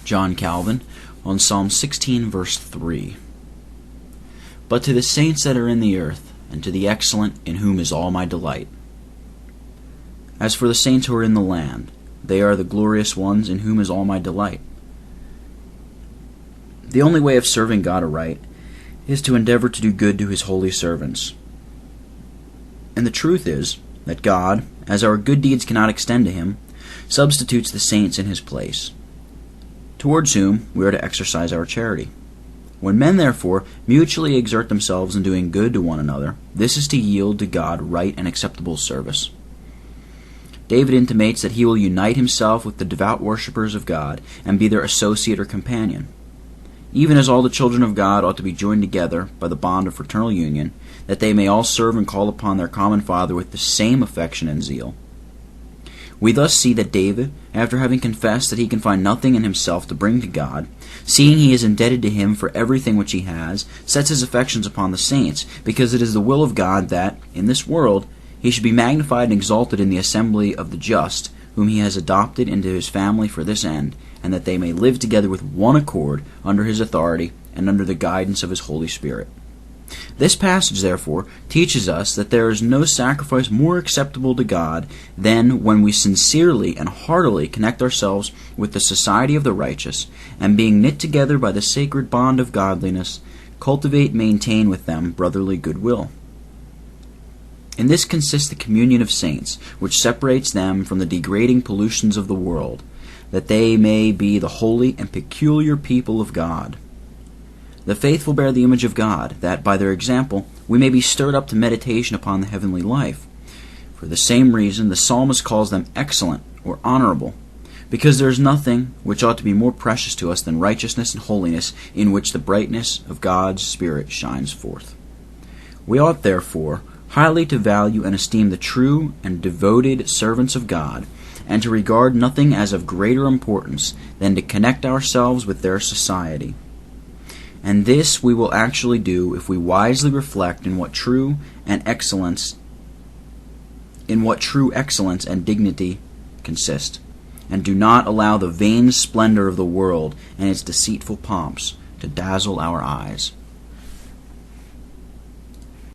John Calvin, on Psalm 16, verse 3. But to the saints that are in the earth, and to the excellent, in whom is all my delight. As for the saints who are in the land, they are the glorious ones in whom is all my delight. The only way of serving God aright is to endeavor to do good to his holy servants. And the truth is that God, as our good deeds cannot extend to him, substitutes the saints in his place, towards whom we are to exercise our charity. When men, therefore, mutually exert themselves in doing good to one another, this is to yield to God right and acceptable service. David intimates that he will unite himself with the devout worshippers of God and be their associate or companion. Even as all the children of God ought to be joined together by the bond of fraternal union, that they may all serve and call upon their common Father with the same affection and zeal. We thus see that David, after having confessed that he can find nothing in himself to bring to God, seeing he is indebted to him for everything which he has, sets his affections upon the saints, because it is the will of God that, in this world, he should be magnified and exalted in the assembly of the just, whom he has adopted into his family for this end, and that they may live together with one accord under his authority and under the guidance of his Holy Spirit. This passage, therefore, teaches us that there is no sacrifice more acceptable to God than when we sincerely and heartily connect ourselves with the society of the righteous, and being knit together by the sacred bond of godliness, cultivate and maintain with them brotherly goodwill. In this consists the communion of saints, which separates them from the degrading pollutions of the world, that they may be the holy and peculiar people of God. The faithful bear the image of God, that by their example we may be stirred up to meditation upon the heavenly life. For the same reason the psalmist calls them excellent or honorable, because there is nothing which ought to be more precious to us than righteousness and holiness, in which the brightness of God's Spirit shines forth. We ought therefore highly to value and esteem the true and devoted servants of God, and to regard nothing as of greater importance than to connect ourselves with their society. And this we will actually do if we wisely reflect in what true excellence and dignity consist, and do not allow the vain splendor of the world and its deceitful pomps to dazzle our eyes.